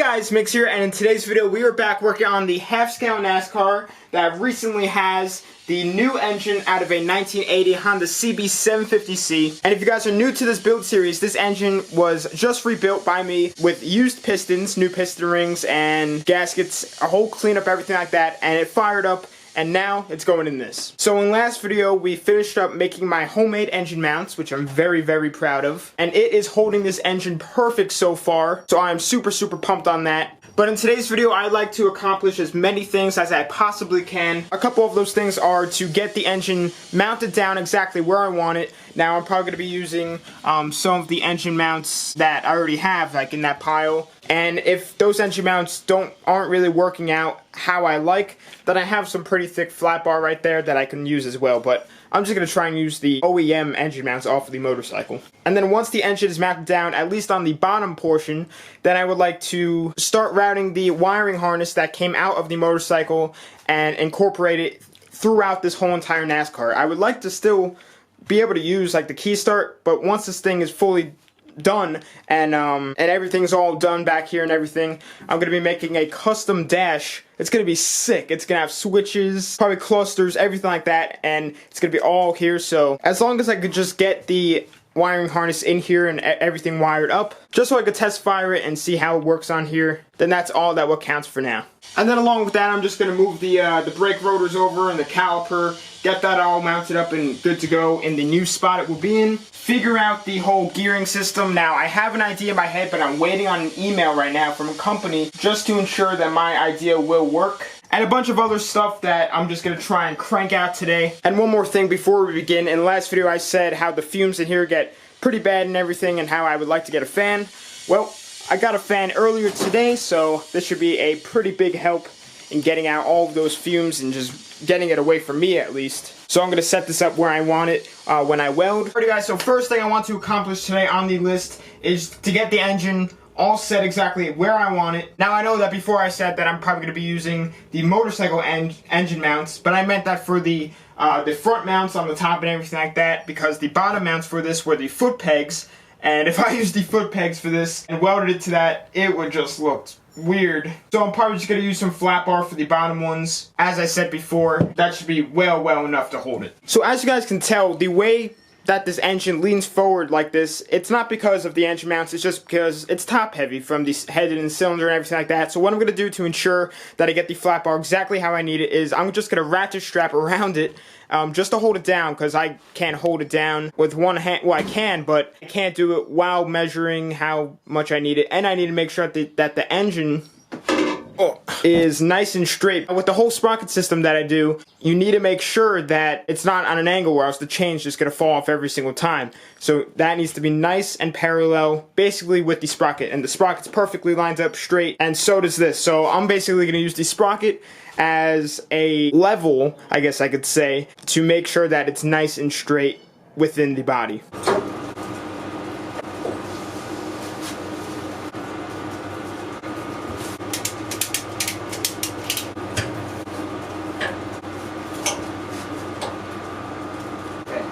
guys, Mix here, and in today's video we are back working on the half-scale NASCAR that recently has the new engine out of a 1980 Honda CB750C. And if you guys are new to this build series, this engine was just rebuilt by me with used pistons, new piston rings, and gaskets, a whole cleanup, everything like that, and it fired up. And now it's going in this. So in last video we finished up making my homemade engine mounts, which I'm very proud of, and it is holding this engine perfect so far, so I'm super pumped on that. But in today's video I'd like to accomplish as many things as I possibly can. A couple of those things are to get the engine mounted down exactly where I want it. Now I'm probably going to be using some of the engine mounts that I already have, like in that pile. And if those engine mounts aren't really working out how I like, then I have some pretty thick flat bar right there that I can use as well. But I'm just going to try and use the OEM engine mounts off of the motorcycle. And then once the engine is mounted down, at least on the bottom portion, then I would like to start routing the wiring harness that came out of the motorcycle and incorporate it throughout this whole entire NASCAR. I would like to still be able to use like the key start, but once this thing is fully done and everything's all done back here and everything, I'm gonna be making a custom dash. It's gonna be sick. It's gonna have switches, probably clusters, everything like that, and it's gonna be all here. So as long as I could just get the wiring harness in here and everything wired up, just so I could test fire it and see how it works on here, then that's all that what counts for now. And then along with that, I'm just gonna move the brake rotors over and the caliper, get that all mounted up and good to go in the new spot it will be in. Figure out the whole gearing system. Now I have an idea in my head, but I'm waiting on an email right now from a company just to ensure that my idea will work. And a bunch of other stuff that I'm just going to try and crank out today. And one more thing before we begin. In the last video I said how the fumes in here get pretty bad and everything and how I would like to get a fan. Well, I got a fan earlier today, so this should be a pretty big help in getting out all of those fumes and just getting it away from me at least. So I'm going to set this up where I want it when I weld. Alrighty guys, so first thing I want to accomplish today on the list is to get the engine all set exactly where I want it. Now I know that before I said that I'm probably going to be using the motorcycle engine mounts, but I meant that for the front mounts on the top and everything like that, because the bottom mounts for this were the foot pegs, and if I used the foot pegs for this and welded it to that, it would just look weird. So I'm probably just going to use some flat bar for the bottom ones. As I said before, that should be well enough to hold it. So as you guys can tell, the way that this engine leans forward like this, it's not because of the engine mounts, it's just because it's top heavy from the head and cylinder and everything like that. So what I'm going to do to ensure that I get the flat bar exactly how I need it is I'm just going to ratchet strap around it just to hold it down, because I can't hold it down with one hand. Well, I can, but I can't do it while measuring how much I need it, and I need to make sure that the engine is nice and straight. With the whole sprocket system that I do, you need to make sure that it's not on an angle where else the chain's just gonna fall off every single time. So that needs to be nice and parallel basically with the sprocket, and the sprocket's perfectly lined up straight, and so does this. So I'm basically gonna use the sprocket as a level, I guess I could say, to make sure that it's nice and straight within the body.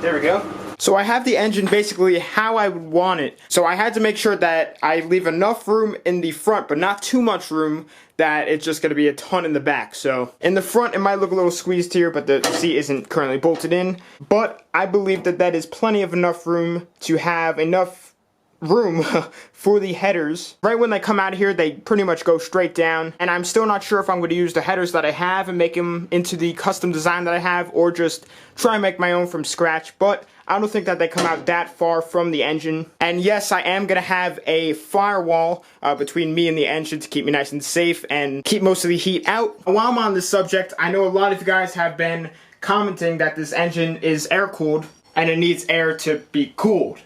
There we go. So I have the engine basically how I would want it. So I had to make sure that I leave enough room in the front, but not too much room that it's just going to be a ton in the back. So in the front it might look a little squeezed here, but the seat isn't currently bolted in. But I believe that that is plenty of enough room to have enough room for the headers. Right when they come out of here, they pretty much go straight down, and I'm still not sure if I'm going to use the headers that I have and make them into the custom design that I have, or just try and make my own from scratch, but I don't think that they come out that far from the engine. And yes, I am going to have a firewall between me and the engine to keep me nice and safe and keep most of the heat out. While I'm on this subject, I know a lot of you guys have been commenting that this engine is air-cooled and it needs air to be cooled.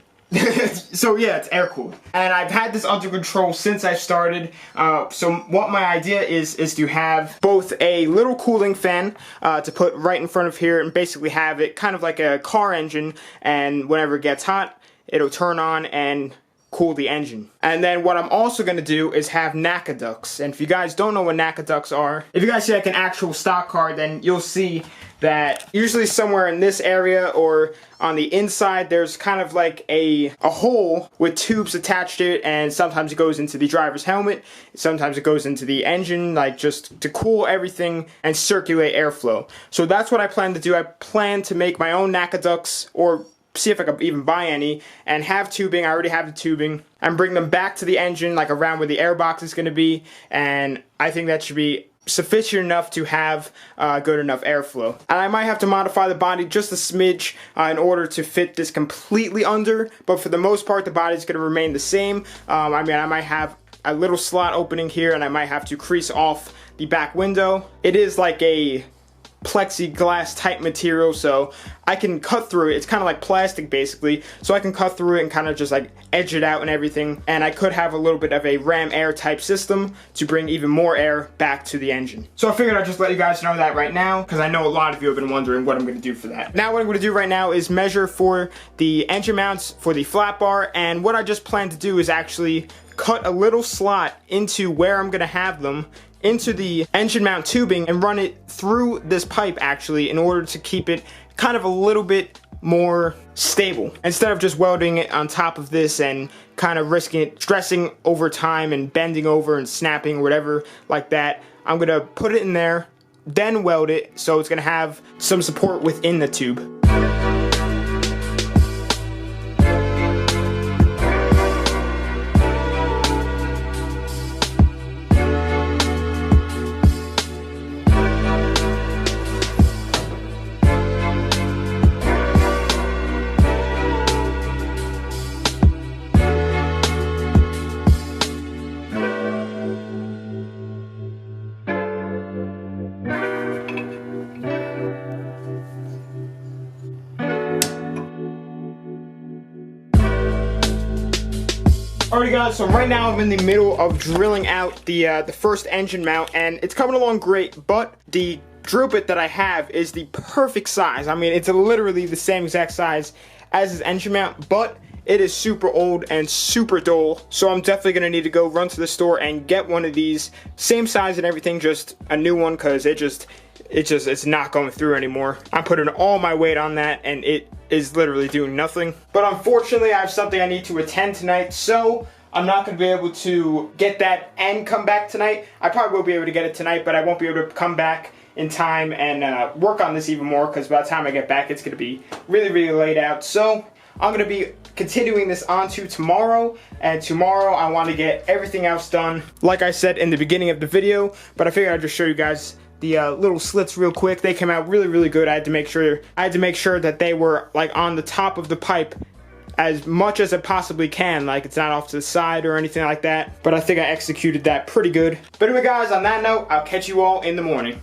So yeah, it's air cooled, and I've had this under control since I started. So what my idea is to have both a little cooling fan to put right in front of here, and basically have it kind of like a car engine, and whenever it gets hot, it'll turn on and cool the engine. And then what I'm also going to do is have NACA ducts. And if you guys don't know what NACA ducts are, if you guys see like an actual stock car, then you'll see that usually somewhere in this area or on the inside there's kind of like a hole with tubes attached to it, and sometimes it goes into the driver's helmet, sometimes it goes into the engine, like just to cool everything and circulate airflow. So that's what I plan to do. I plan to make my own NACA ducts, or see if I could even buy any, and have tubing. I already have the tubing, and bring them back to the engine, like around where the air box is going to be, and I think that should be sufficient enough to have good enough airflow. And I might have to modify the body just a smidge in order to fit this completely under, but for the most part the body is going to remain the same. I mean, I might have a little slot opening here, and I might have to crease off the back window. It is like a plexiglass type material, so I can cut through it. It's kind of like plastic basically, so I can cut through it and kind of just like edge it out and everything. And I could have a little bit of a ram air type system to bring even more air back to the engine. So I figured I'd just let you guys know that right now, because I know a lot of you have been wondering what I'm going to do for that. Now what I'm going to do right now is measure for the engine mounts for the flat bar, and what I just plan to do is actually cut a little slot into where I'm going to have them, into the engine mount tubing, and run it through this pipe actually, in order to keep it kind of a little bit more stable, instead of just welding it on top of this and kind of risking it stressing over time and bending over and snapping or whatever like that. I'm gonna put it in there, then weld it, so it's gonna have some support within the tube. Alrighty guys, so right now I'm in the middle of drilling out the first engine mount, and it's coming along great, but the drill bit that I have is the perfect size. I mean, it's literally the same exact size as this engine mount, but it is super old and super dull, so I'm definitely going to need to go run to the store and get one of these, same size and everything, just a new one, because it's not going through anymore. I'm putting all my weight on that, and it is literally doing nothing. But unfortunately, I have something I need to attend tonight, so I'm not going to be able to get that and come back tonight. I probably will be able to get it tonight, but I won't be able to come back in time and work on this even more, because by the time I get back, it's going to be really, really late out. So I'm going to be continuing this on to tomorrow, and tomorrow I want to get everything else done, like I said in the beginning of the video. But I figured I'd just show you guys the little slits real quick. They came out really, really good. I had to make sure that they were like on the top of the pipe as much as it possibly can, like it's not off to the side or anything like that. But I think I executed that pretty good. But anyway guys, on that note, I'll catch you all in the morning.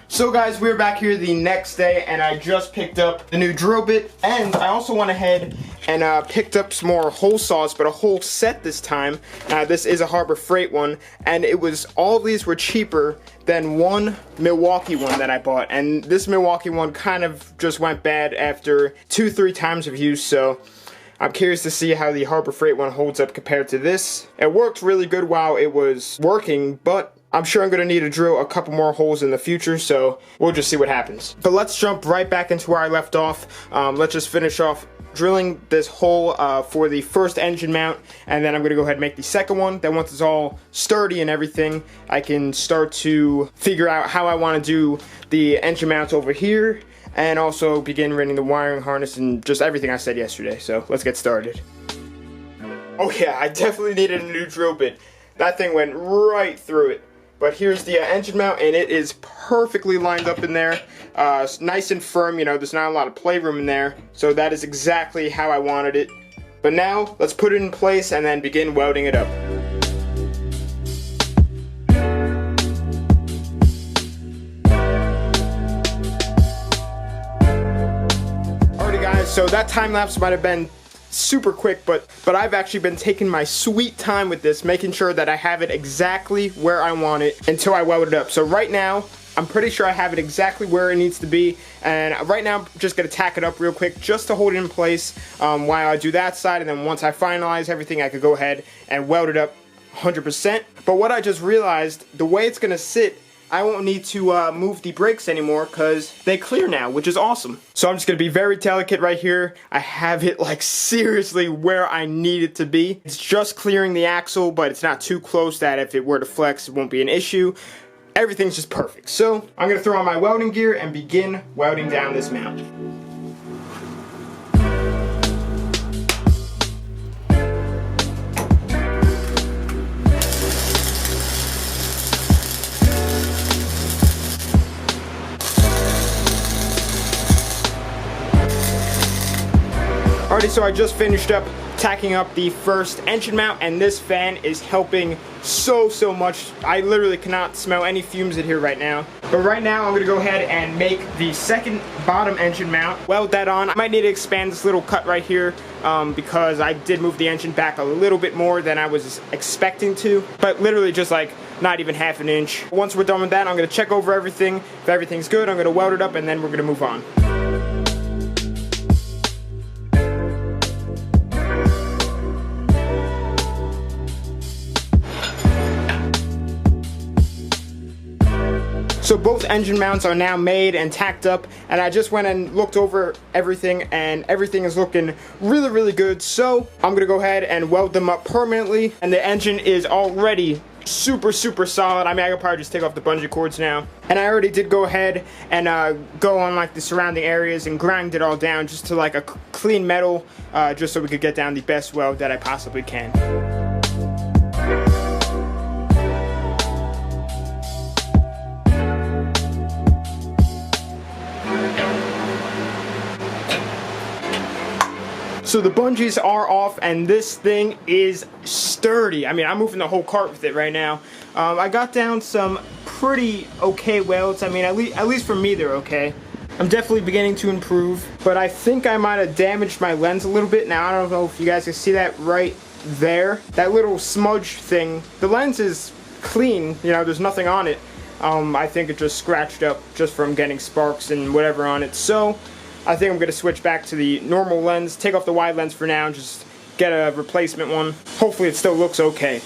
So guys, we're back here the next day, and I just picked up the new drill bit, and I also went ahead and picked up some more hole saws, but a whole set this time. This is a Harbor Freight one, and all of these were cheaper than one Milwaukee one that I bought, and this Milwaukee one kind of just went bad after 2-3 times of use, so I'm curious to see how the Harbor Freight one holds up compared to this. It worked really good while it was working, but I'm sure I'm going to need to drill a couple more holes in the future, so we'll just see what happens. But let's jump right back into where I left off. Let's just finish off drilling this hole for the first engine mount, and then I'm going to go ahead and make the second one. Then once it's all sturdy and everything, I can start to figure out how I want to do the engine mounts over here, and also begin running the wiring harness and just everything I said yesterday. So let's get started. Oh yeah, I definitely needed a new drill bit. That thing went right through it. But here's the engine mount, and it is perfectly lined up in there. Nice and firm, you know, there's not a lot of playroom in there. So that is exactly how I wanted it. But now, let's put it in place and then begin welding it up. Alrighty guys, so that time lapse might have been super quick, but I've actually been taking my sweet time with this, making sure that I have it exactly where I want it until I weld it up. So right now, I'm I'm pretty sure I have it exactly where it needs to be, and right now I'm just going to tack it up real quick just to hold it in place while I do that side, and then once I finalize everything I could go ahead and weld it up 100%. But what I just realized, the way it's going to sit, I won't need to move the brakes anymore because they clear now, which is awesome. So I'm just going to be very delicate right here. I have it like seriously where I need it to be. It's just clearing the axle, but it's not too close that if it were to flex, it won't be an issue. Everything's just perfect. So I'm going to throw on my welding gear and begin welding down this mount. Alrighty, so I just finished up tacking up the first engine mount, and this fan is helping so much. I literally cannot smell any fumes in here right now. But right now I'm gonna go ahead and make the second bottom engine mount, weld that on. I might need to expand this little cut right here because I did move the engine back a little bit more than I was expecting to, but literally just like not even half an inch. Once we're done with that, I'm gonna check over everything. If everything's good, I'm gonna weld it up and then we're gonna move on. So both engine mounts are now made and tacked up, and I just went and looked over everything, and everything is looking really good. So I'm gonna go ahead and weld them up permanently, and the engine is already super solid. I mean, I could probably just take off the bungee cords now. And I already did go ahead and go on like the surrounding areas and grind it all down just to like a clean metal, just so we could get down the best weld that I possibly can. So the bungees are off, and this thing is sturdy. I mean, I'm moving the whole cart with it right now. I got down some pretty okay welds. I mean, at least for me, they're okay. I'm definitely beginning to improve, but I think I might have damaged my lens a little bit. Now, I don't know if you guys can see that right there. That little smudge thing. The lens is clean, you know, there's nothing on it. I think it just scratched up just from getting sparks and whatever on it. So I think I'm going to switch back to the normal lens, take off the wide lens for now, and just get a replacement one. Hopefully it still looks okay.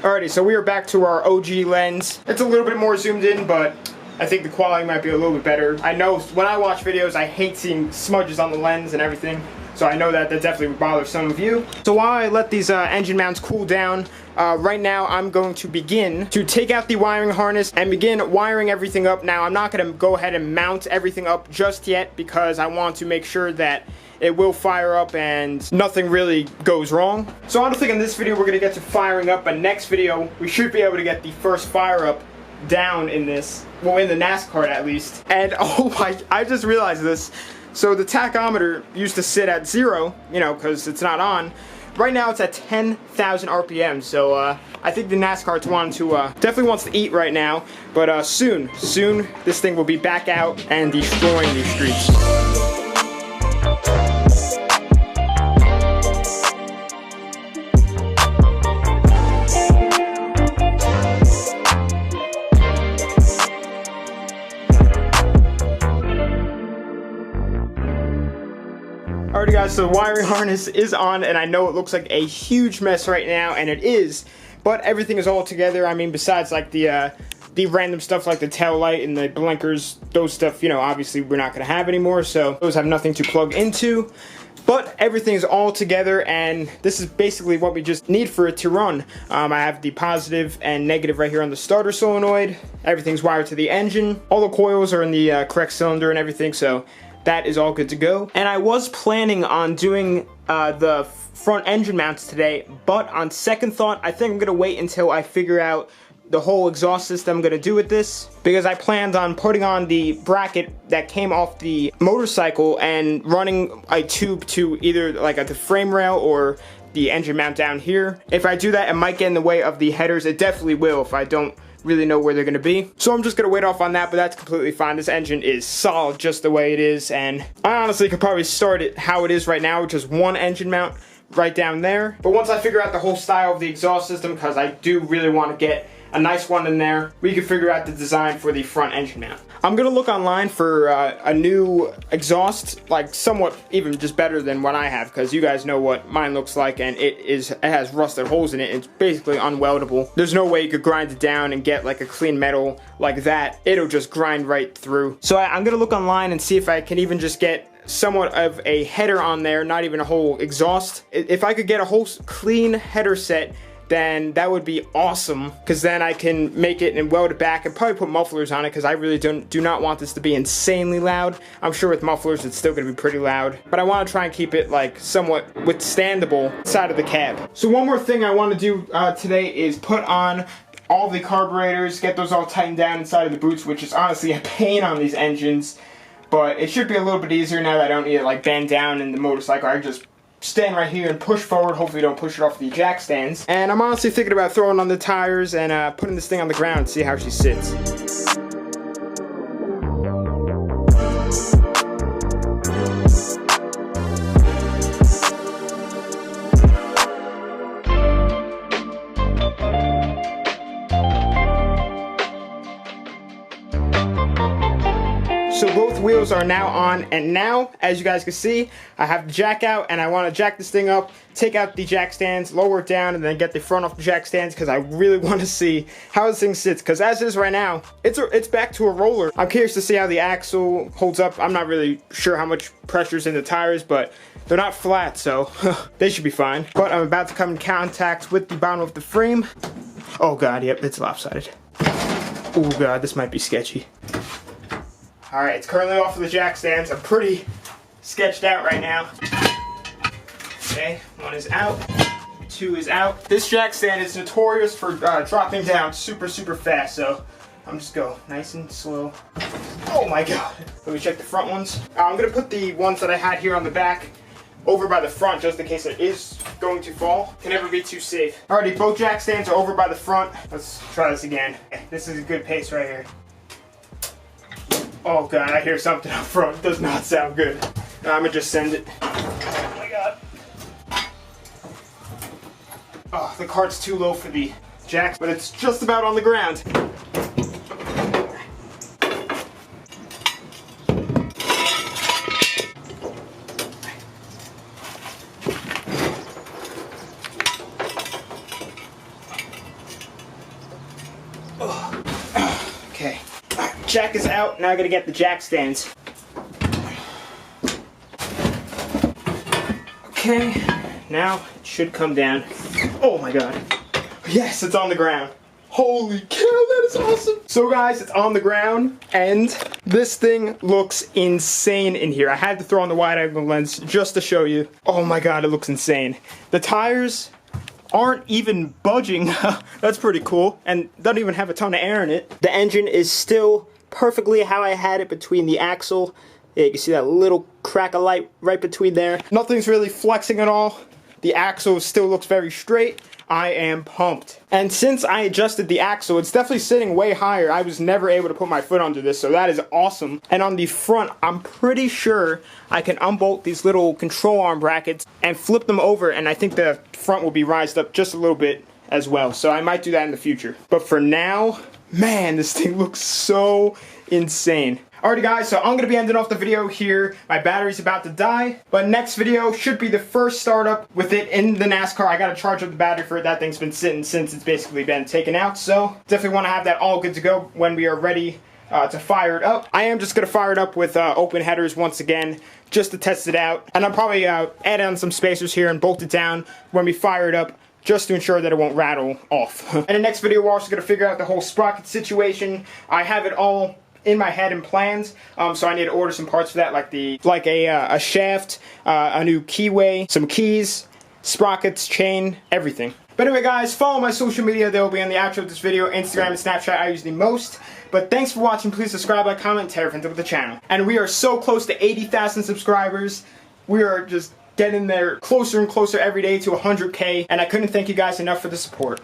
Alrighty, so we are back to our OG lens. It's a little bit more zoomed in, but I think the quality might be a little bit better. I know when I watch videos, I hate seeing smudges on the lens and everything, so I know that definitely would bother some of you. So while I let these engine mounts cool down, right now I'm going to begin to take out the wiring harness and begin wiring everything up. Now, I'm not going to go ahead and mount everything up just yet because I want to make sure that it will fire up and nothing really goes wrong. So I don't think in this video we're going to get to firing up, but next video we should be able to get the first fire up down in this, well, in the NASKART at least. And oh my, I just realized this. So the tachometer used to sit at 0, you know, because it's not on. Right now it's at 10,000 RPM, so I think the NASKART definitely wants to eat right now. But soon this thing will be back out and destroying these streets. Alrighty guys, so the wiring harness is on, and I know it looks like a huge mess right now, and it is, but everything is all together. I mean, besides like the random stuff like the tail light and the blinkers, those stuff, you know, obviously we're not going to have anymore, so those have nothing to plug into. But everything's all together, and this is basically what we just need for it to run. I have the positive and negative right here on the starter solenoid. Everything's wired to the engine. All the coils are in the correct cylinder and everything, so that is all good to go. And I was planning on doing the front engine mounts today, but on second thought, I think I'm gonna wait until I figure out the whole exhaust system I'm gonna do with this, because I planned on putting on the bracket that came off the motorcycle and running a tube to either like at the frame rail or the engine mount down here. If I do that, it might get in the way of the headers. It definitely will if I don't really know where they're going to be. So I'm just going to wait off on that, but that's completely fine. This engine is solid just the way it is, and I honestly could probably start it how it is right now, which is one engine mount right down there. But once I figure out the whole style of the exhaust system, because I do really want to get a nice one in there, we can figure out the design for the front engine mount. I'm gonna look online for a new exhaust, like somewhat even just better than what I have, because you guys know what mine looks like, and it has rusted holes in it. It's basically unweldable. There's no way you could grind it down and get like a clean metal like that. It'll just grind right through. So I'm gonna look online and see if I can even just get somewhat of a header on there, not even a whole exhaust. If I could get a whole clean header set, then that would be awesome, because then I can make it and weld it back and probably put mufflers on it, because I really do not want this to be insanely loud. I'm sure with mufflers it's still going to be pretty loud, but I want to try and keep it like somewhat withstandable inside of the cab. So one more thing I want to do today is put on all the carburetors, get those all tightened down inside of the boots, which is honestly a pain on these engines, but it should be a little bit easier now that I don't need to like bend down in the motorcycle. I just stand right here and push forward. Hopefully don't push it off the jack stands. And I'm honestly thinking about throwing on the tires and putting this thing on the ground, see how she sits. So both wheels are now on, and now, as you guys can see, I have the jack out, and I want to jack this thing up, take out the jack stands, lower it down, and then get the front off the jack stands, because I really want to see how this thing sits, because as is right now, it's back to a roller. I'm curious to see how the axle holds up. I'm not really sure how much pressure's in the tires, but they're not flat, so they should be fine. But I'm about to come in contact with the bottom of the frame. Oh god, yep, it's lopsided. Oh god, this might be sketchy. Alright, it's currently off of the jack stands. I'm pretty sketched out right now. Okay, one is out, two is out. This jack stand is notorious for dropping down super fast, so I'm just go nice and slow. Oh my god. Let me check the front ones. I'm going to put the ones that I had here on the back over by the front, just in case it is going to fall. Can never be too safe. Alrighty, both jack stands are over by the front. Let's try this again. This is a good pace right here. Oh god, I hear something up front. It does not sound good. I'm gonna just send it. Oh my god. Oh, the cart's too low for the jacks, but it's just about on the ground. Okay. Jack is out, now I gotta get the jack stands. Okay, now it should come down. Oh my god. Yes, it's on the ground. Holy cow, that is awesome. So guys, it's on the ground, and this thing looks insane in here. I had to throw on the wide angle lens just to show you. Oh my god, it looks insane. The tires aren't even budging. That's pretty cool, and doesn't even have a ton of air in it. The engine is still perfectly how I had it between the axle. Yeah, you can see that little crack of light right between there. Nothing's really flexing at all. The axle still looks very straight. I am pumped. And since I adjusted the axle, it's definitely sitting way higher. I was never able to put my foot under this, so that is awesome. And on the front, I'm pretty sure I can unbolt these little control arm brackets and flip them over, and I think the front will be raised up just a little bit as well. So I might do that in the future. But for now, man, this thing looks so insane. Alrighty guys, so I'm going to be ending off the video here. My battery's about to die, but next video should be the first startup with it in the NASKAR. I got to charge up the battery for it. That thing's been sitting since it's basically been taken out, so definitely want to have that all good to go when we are ready to fire it up. I am just going to fire it up with open headers once again, just to test it out. And I'll probably add on some spacers here and bolt it down when we fire it up, just to ensure that it won't rattle off. In the next video, we're also going to figure out the whole sprocket situation. I have it all in my head and plans, so I need to order some parts for that, like a shaft, a new keyway, some keys, sprockets, chain, everything. But anyway guys, follow my social media. They will be on the outro of this video. Instagram and Snapchat I use the most. But thanks for watching. Please subscribe, like, comment, tell your friends about the channel. And we are so close to 80,000 subscribers. We are just getting there closer and closer every day to 100K, and I couldn't thank you guys enough for the support.